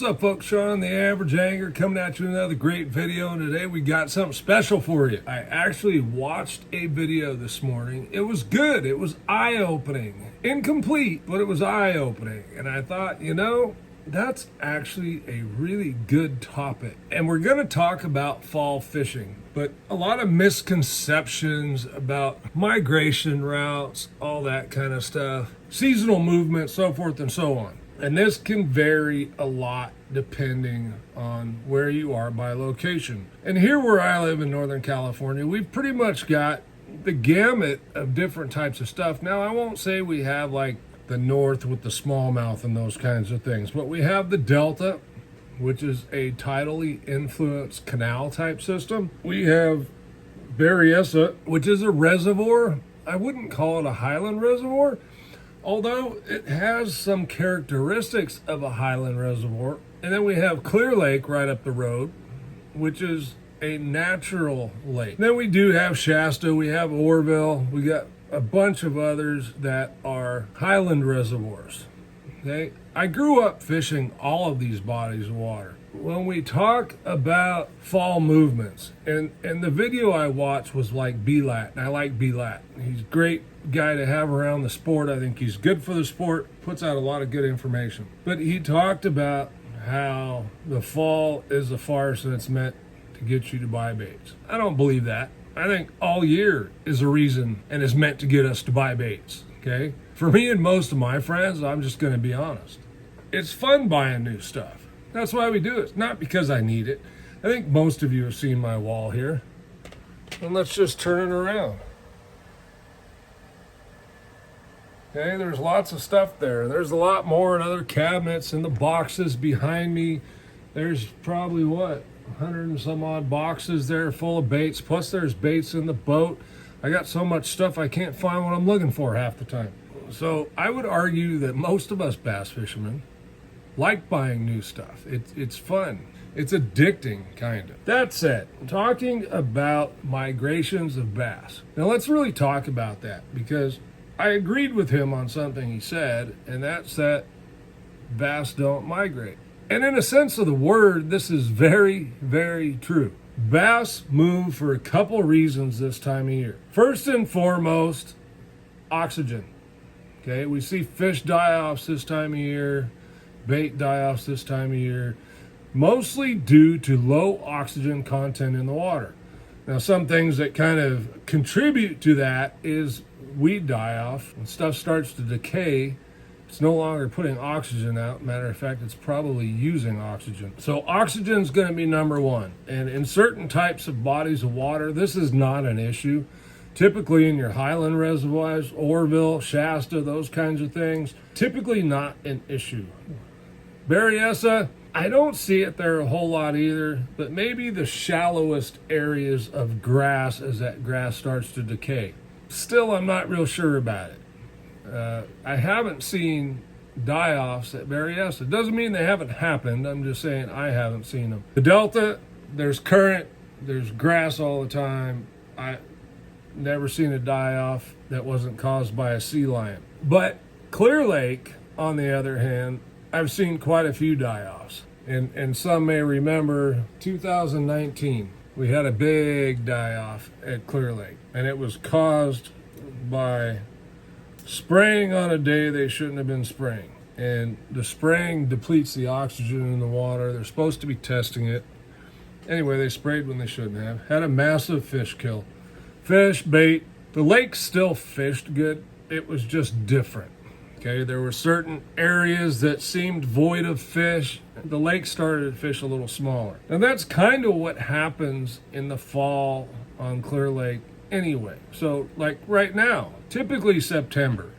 up, folks? Sean, the Average Angler, coming at you with another great video, and today we got something special for you. I actually watched a video this morning. It was good. It was eye-opening. Incomplete, but it was eye-opening. And I thought, that's actually a really good topic. And we're going to talk about fall fishing, but a lot of misconceptions about migration routes, all that kind of stuff, seasonal movement, so forth and so on. And this can vary a lot depending on where you are by location. And here where I live in Northern California, we've pretty much got the gamut of different types of stuff. Now, I won't say we have like the north with the smallmouth and those kinds of things, but we have the Delta, which is a tidally influenced canal type system. We have Berryessa, which is a reservoir. I wouldn't call it a highland reservoir, although it has some characteristics of a highland reservoir. And then we have Clear Lake right up the road, which is a natural lake. Then we do have Shasta, we have Orville, we got a bunch of others that are highland reservoirs. Okay, I grew up fishing all of these bodies of water. When we talk about fall movements, and the video I watched was like B-Lat, and I like B-Lat. He's a great guy to have around the sport. I think he's good for the sport, puts out a lot of good information. But he talked about how the fall is a farce and it's meant to get you to buy baits. I don't believe that. I think all year is a reason and is meant to get us to buy baits, okay? For me and most of my friends, I'm just going to be honest. It's fun buying new stuff. That's why we do it. It's not because I need it. I think most of you have seen my wall here. And let's just turn it around. Okay, there's lots of stuff there. There's a lot more in other cabinets in the boxes behind me. There's probably, 100 and some odd boxes there full of baits. Plus there's baits in the boat. I got so much stuff I can't find what I'm looking for half the time. So I would argue that most of us bass fishermen like buying new stuff. It's fun. It's addicting, kind of. That said, talking about migrations of bass. Now let's really talk about that, because I agreed with him on something he said, and that's that bass don't migrate. And in a sense of the word, this is very, very true. Bass move for a couple reasons this time of year. First and foremost, oxygen. Okay, we see fish die-offs this time of year, bait die-offs this time of year, mostly due to low oxygen content in the water. Now, some things that kind of contribute to that is weed die-off. When stuff starts to decay, it's no longer putting oxygen out. Matter of fact, it's probably using oxygen. So oxygen is going to be number one. And in certain types of bodies of water, this is not an issue. Typically in your highland reservoirs, Orville, Shasta, those kinds of things, typically not an issue. Berryessa, I don't see it there a whole lot either, but maybe the shallowest areas of grass as that grass starts to decay. Still, I'm not real sure about it. I haven't seen die-offs at Berryessa. Doesn't mean they haven't happened. I'm just saying I haven't seen them. The Delta, there's current, there's grass all the time. I never seen a die-off that wasn't caused by a sea lion. But Clear Lake, on the other hand, I've seen quite a few die-offs. And some may remember 2019, we had a big die-off at Clear Lake. And it was caused by spraying on a day they shouldn't have been spraying. And the spraying depletes the oxygen in the water. They're supposed to be testing it. Anyway, they sprayed when they shouldn't have. Had a massive fish kill. Fish, bait. The lake still fished good. It was just different. Okay, there were certain areas that seemed void of fish. The lake started to fish a little smaller. And that's kind of what happens in the fall on Clear Lake anyway. So like right now, typically September,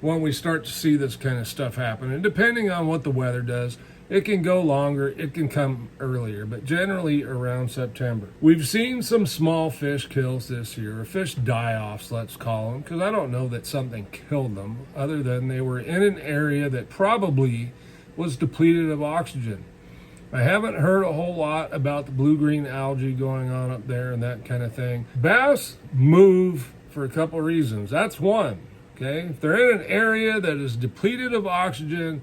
when we start to see this kind of stuff happen. And depending on what the weather does, it can go longer, it can come earlier, but generally around September. We've seen some small fish kills this year, or fish die-offs, let's call them, because I don't know that something killed them, other than they were in an area that probably was depleted of oxygen. I haven't heard a whole lot about the blue-green algae going on up there and that kind of thing. Bass move for a couple reasons. That's one, okay? If they're in an area that is depleted of oxygen,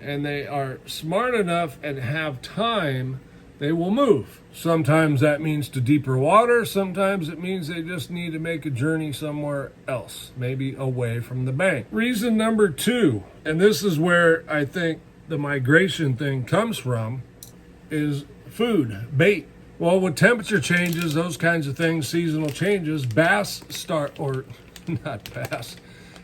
and they are smart enough and have time, they will move. Sometimes that means to deeper water. Sometimes it means they just need to make a journey somewhere else, maybe away from the bank. Reason number 2, and this is where I think the migration thing comes from, is food, bait. Well, with temperature changes, those kinds of things, seasonal changes,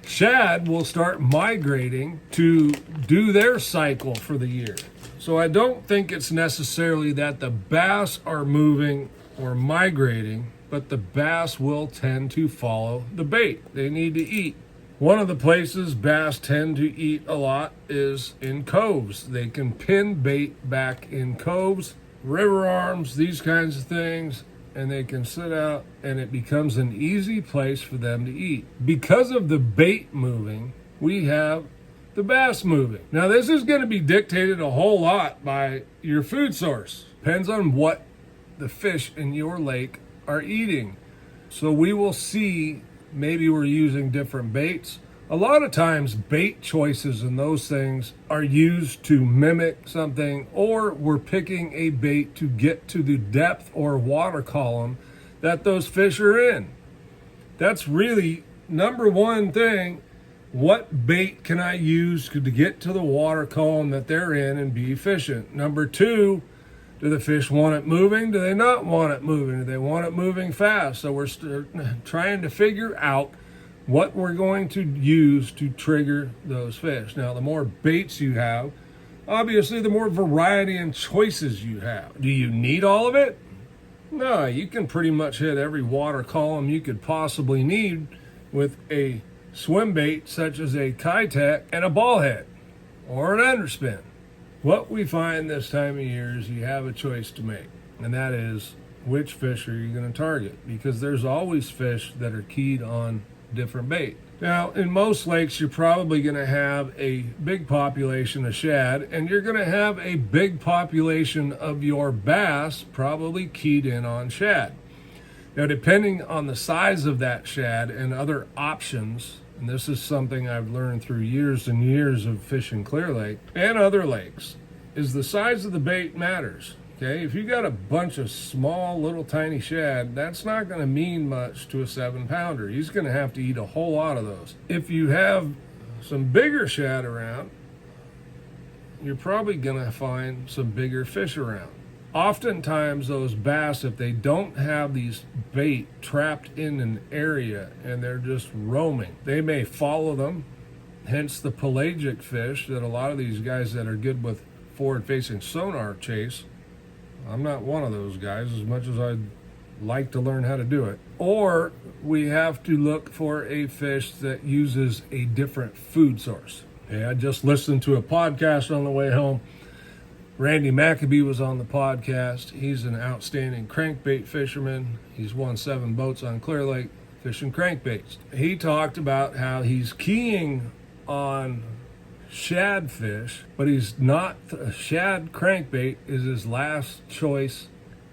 shad will start migrating to do their cycle for the year. So I don't think it's necessarily that the bass are moving or migrating, but the bass will tend to follow the bait. They need to eat. One of the places bass tend to eat a lot is in coves. They can pin bait back in coves, river arms, these kinds of things, and they can sit out and it becomes an easy place for them to eat. Because of the bait moving, we have the bass moving. Now, this is going to be dictated a whole lot by your food source. Depends on what the fish in your lake are eating. So we will see, maybe we're using different baits. A lot of times bait choices and those things are used to mimic something, or we're picking a bait to get to the depth or water column that those fish are in. That's really number one thing. What bait can I use to get to the water column that they're in and be efficient? Number 2, do the fish want it moving? Do they not want it moving? Do they want it moving fast? So we're trying to figure out what we're going to use to trigger those fish. Now, the more baits you have, obviously the more variety and choices you have. Do you need all of it? No, you can pretty much hit every water column you could possibly need with a swim bait such as a Kitech and a ball head or an underspin. What we find this time of year is you have a choice to make, and that is which fish are you going to target, because there's always fish that are keyed on different bait. Now, in most lakes, you're probably going to have a big population of shad, and you're going to have a big population of your bass probably keyed in on shad. Now, depending on the size of that shad and other options, and this is something I've learned through years and years of fishing Clear Lake and other lakes, is the size of the bait matters. Okay, if you got a bunch of small, little tiny shad, that's not going to mean much to a 7-pounder. He's going to have to eat a whole lot of those. If you have some bigger shad around, you're probably going to find some bigger fish around. Oftentimes those bass, if they don't have these bait trapped in an area and they're just roaming, they may follow them. Hence the pelagic fish that a lot of these guys that are good with forward-facing sonar chase. I'm not one of those guys, as much as I'd like to learn how to do it. Or we have to look for a fish that uses a different food source. Okay, I just listened to a podcast on the way home. Randy McAbee was on the podcast. He's an outstanding crankbait fisherman. He's won 7 boats on Clear Lake fishing crankbaits. He talked about how he's keying on shad fish, but he's not. Shad crankbait is his last choice.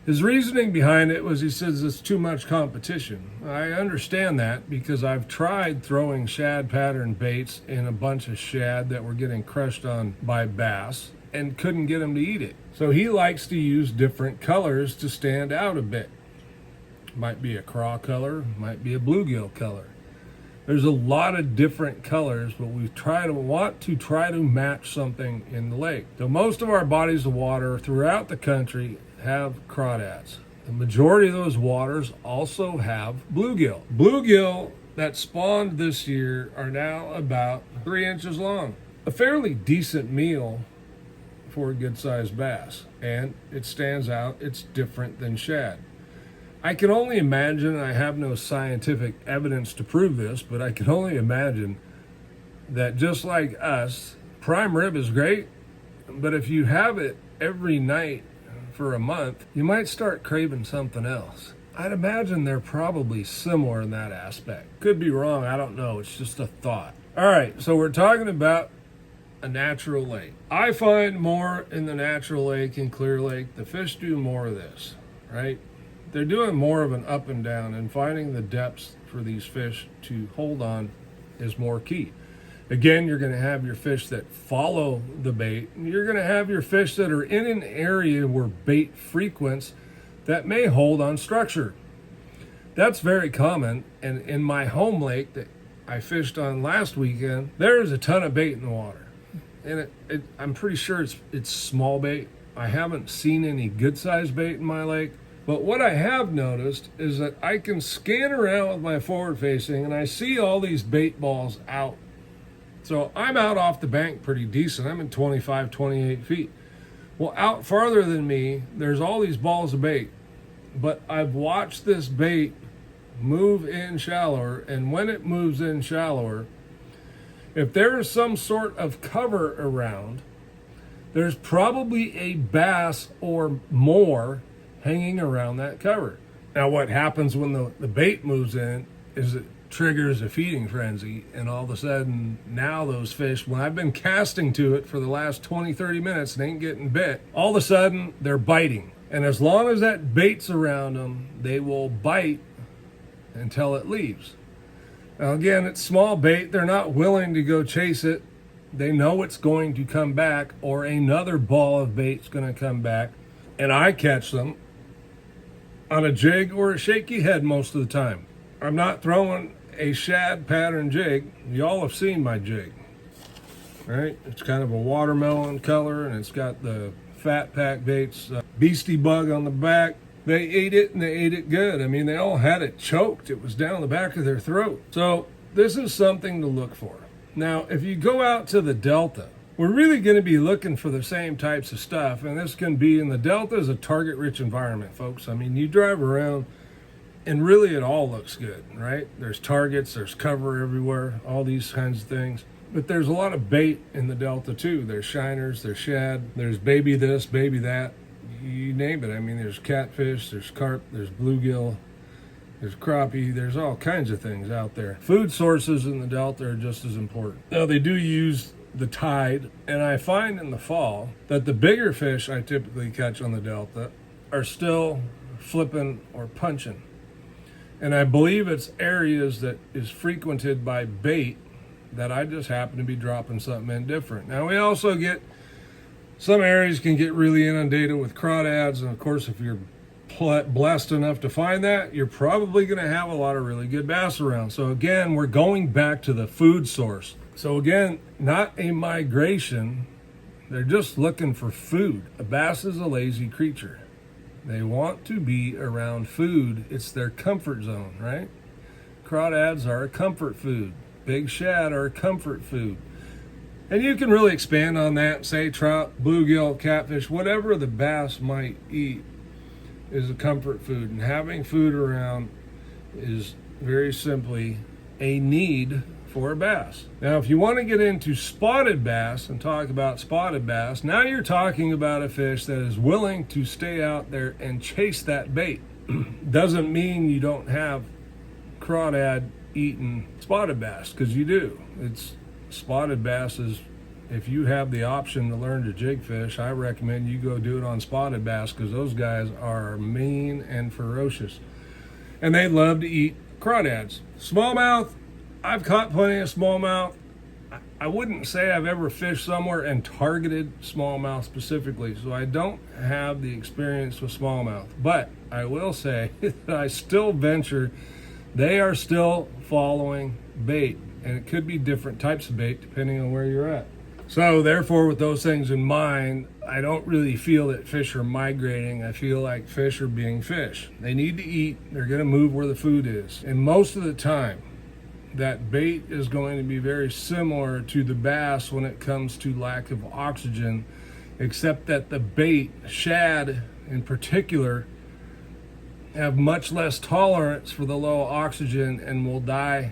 His reasoning behind it was, he says it's too much competition. I understand that, because I've tried throwing shad pattern baits in a bunch of shad that were getting crushed on by bass and couldn't get them to eat it. So he likes to use different colors to stand out a bit. Might be a craw color, might be a bluegill color. There's a lot of different colors, but we want to try to match something in the lake. So most of our bodies of water throughout the country have crawdads. The majority of those waters also have bluegill. Bluegill that spawned this year are now about 3 inches long. A fairly decent meal for a good-sized bass, and it stands out. It's different than shad. I can only imagine, I have no scientific evidence to prove this, but I can only imagine that just like us, prime rib is great, but if you have it every night for a month, you might start craving something else. I'd imagine they're probably similar in that aspect. Could be wrong, I don't know, it's just a thought. All right, so we're talking about a natural lake. I find more in the natural lake in Clear Lake, the fish do more of this, right? They're doing more of an up and down, and finding the depths for these fish to hold on is more key. Again, you're going to have your fish that follow the bait. You're going to have your fish that are in an area where bait frequents that may hold on structure. That's very common. And in my home lake that I fished on last weekend, there is a ton of bait in the water. And I'm pretty sure it's small bait. I haven't seen any good sized bait in my lake. But what I have noticed is that I can scan around with my forward facing and I see all these bait balls out. So I'm out off the bank pretty decent. I'm in 25, 28 feet. Well, out farther than me, there's all these balls of bait. But I've watched this bait move in shallower, and when it moves in shallower, if there is some sort of cover around, there's probably a bass or more hanging around that cover. Now, what happens when the bait moves in is it triggers a feeding frenzy, and all of a sudden now those fish, when I've been casting to it for the last 20, 30 minutes and ain't getting bit, all of a sudden they're biting. And as long as that bait's around them, they will bite until it leaves. Now again, it's small bait. They're not willing to go chase it. They know it's going to come back, or another ball of bait's going to come back, and I catch them on a jig or a shaky head most of the time. I'm not throwing a shad pattern jig. Y'all have seen my jig, right? It's kind of a watermelon color, and it's got the Fat Pack Baits Beastie Bug on the back. They ate it, and they ate it good. I mean, they all had it choked. It was down the back of their throat. So this is something to look for. Now, if you go out to the Delta, we're really going to be looking for the same types of stuff, and this can be, in the Delta is a target-rich environment, folks. I mean, you drive around, and really it all looks good, right? There's targets, there's cover everywhere, all these kinds of things. But there's a lot of bait in the Delta too. There's shiners, there's shad, there's baby this, baby that, you name it. I mean, there's catfish, there's carp, there's bluegill, there's crappie, there's all kinds of things out there. Food sources in the Delta are just as important. Now, they do use the tide, and I find in the fall that the bigger fish I typically catch on the Delta are still flipping or punching. And I believe it's areas that is frequented by bait that I just happen to be dropping something in different. Now, we also get, some areas can get really inundated with crawdads, and of course, if you're blessed enough to find that, you're probably going to have a lot of really good bass around. So again, we're going back to the food source. So again, not a migration. They're just looking for food. A bass is a lazy creature. They want to be around food. It's their comfort zone, right? Crawdads are a comfort food. Big shad are a comfort food. And you can really expand on that, say trout, bluegill, catfish, whatever the bass might eat is a comfort food. And having food around is very simply a need for a bass. Now, if you want to get into spotted bass and talk about spotted bass, now you're talking about a fish that is willing to stay out there and chase that bait. Doesn't mean you don't have crawdad eating spotted bass, because you do. It's spotted bass is, if you have the option to learn to jig fish, I recommend you go do it on spotted bass, because those guys are mean and ferocious. And they love to eat crawdads. Smallmouth, I've caught plenty of smallmouth. I wouldn't say I've ever fished somewhere and targeted smallmouth specifically, so I don't have the experience with smallmouth. But I will say that I still venture they are still following bait, and it could be different types of bait depending on where you're at. So therefore, with those things in mind, I don't really feel that fish are migrating. I feel like fish are being fish. They need to eat. They're going to move where the food is. And most of the time, that bait is going to be very similar to the bass when it comes to lack of oxygen, except that the bait, shad in particular, have much less tolerance for the low oxygen and will die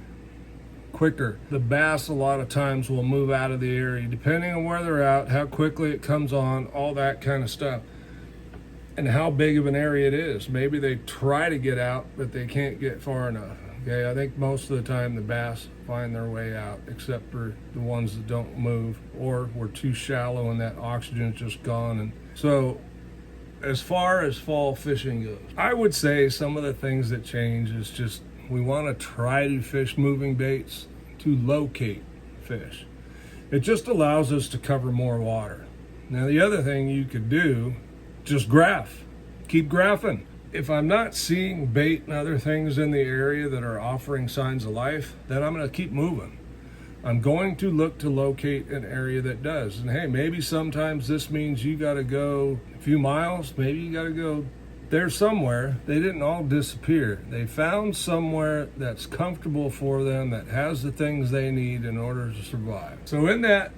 quicker. The bass a lot of times will move out of the area depending on where they're at, how quickly it comes on, all that kind of stuff, and how big of an area it is. Maybe they try to get out, but they can't get far enough. Okay, I think most of the time the bass find their way out, except for the ones that don't move or were too shallow and that oxygen's just gone. And so as far as fall fishing goes, I would say some of the things that change is just we want to try to fish moving baits to locate fish. It just allows us to cover more water. Now, the other thing you could do, just graph. Keep graphing. If I'm not seeing bait and other things in the area that are offering signs of life, then I'm going to keep moving. I'm going to look to locate an area that does. And hey, maybe sometimes this means you got to go a few miles. Maybe you got to go there somewhere. They didn't all disappear. They found somewhere that's comfortable for them, that has the things they need in order to survive. So in that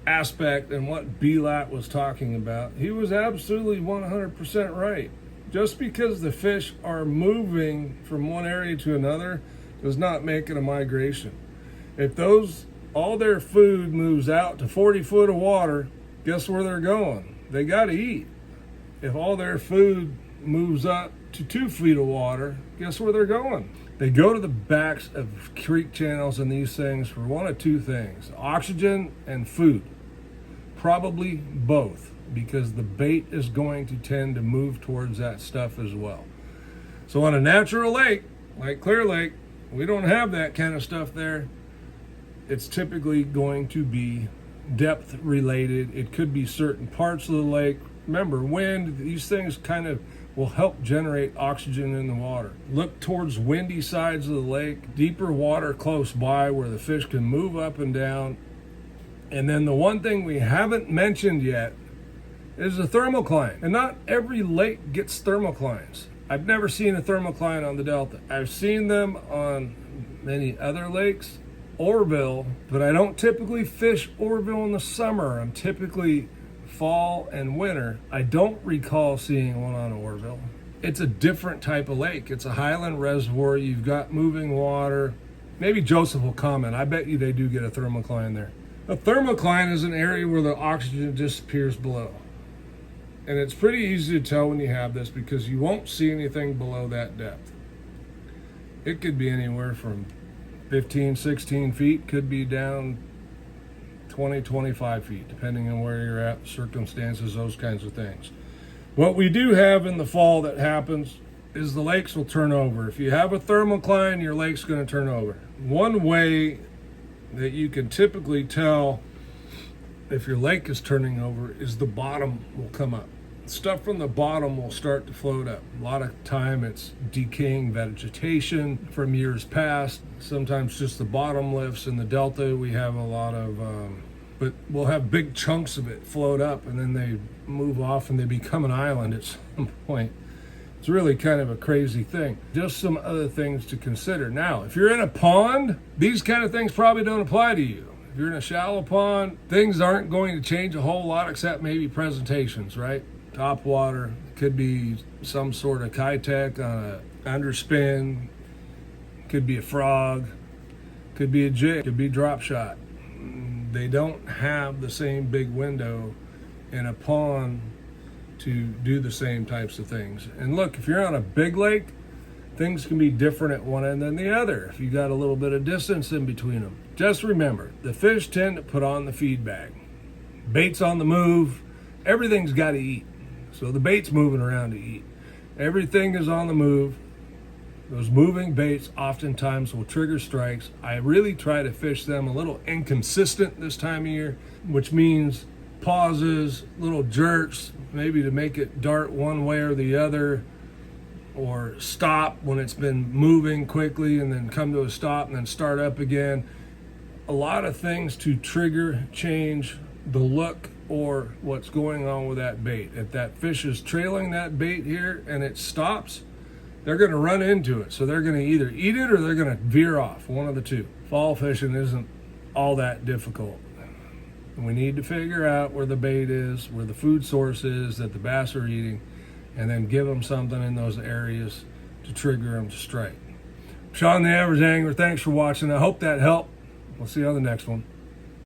aspect and what B-Lat was talking about, he was absolutely 100% right. Just because the fish are moving from one area to another does not make it a migration. If all their food moves out to 40 foot of water, guess where they're going? They got to eat. If all their food moves up to 2 feet of water, guess where they're going? They go to the backs of creek channels and these things for one of two things: oxygen and food. Probably both, because the bait is going to tend to move towards that stuff as well. So on a natural lake, like Clear Lake, we don't have that kind of stuff there. It's typically going to be depth related. It could be certain parts of the lake. Remember, wind, these things kind of will help generate oxygen in the water. Look towards windy sides of the lake, deeper water close by where the fish can move up and down. And then the one thing we haven't mentioned yet is a thermocline. And not every lake gets thermoclines. I've never seen a thermocline on the Delta. I've seen them on many other lakes, Oroville, but I don't typically fish Oroville in the summer. I'm typically fall and winter. I don't recall seeing one on Oroville. It's a different type of lake. It's a highland reservoir. You've got moving water. Maybe Joseph will comment. I bet you they do get a thermocline there. A thermocline is an area where the oxygen disappears below. And it's pretty easy to tell when you have this because you won't see anything below that depth. It could be anywhere from 15, 16 feet, could be down 20, 25 feet, depending on where you're at, circumstances, those kinds of things. What we do have in the fall that happens is the lakes will turn over. If you have a thermocline, your lake's going to turn over. One way that you can typically tell if your lake is turning over is the bottom will come up. Stuff from the bottom will start to float up. A lot of time it's decaying vegetation from years past. Sometimes just the bottom lifts. In the Delta we have a lot of, but we'll have big chunks of it float up and then they move off and they become an island at some point. It's really kind of a crazy thing. Just some other things to consider. Now, if you're in a pond, these kind of things probably don't apply to you. If you're in a shallow pond, things aren't going to change a whole lot except maybe presentations, right? Top water, could be some sort of kitech on a underspin, could be a frog, could be a jig, could be drop shot. They don't have the same big window in a pond to do the same types of things. And look, if you're on a big lake, things can be different at one end than the other if you got a little bit of distance in between them. Just remember, the fish tend to put on the feed bag. Bait's on the move, everything's got to eat. So the bait's moving around to eat. Everything is on the move. Those moving baits oftentimes will trigger strikes. I really try to fish them a little inconsistent this time of year, which means pauses, little jerks, maybe to make it dart one way or the other, or stop when it's been moving quickly and then come to a stop and then start up again. A lot of things to trigger, change the look or what's going on with that bait. If that fish is trailing that bait here and it stops, they're going to run into it. So they're going to either eat it or they're going to veer off, one of the two. Fall fishing isn't all that difficult. We need to figure out where the bait is, where the food source is that the bass are eating, and then give them something in those areas to trigger them to strike. Sean the Average Angler, thanks for watching. I hope that helped. We'll see you on the next one.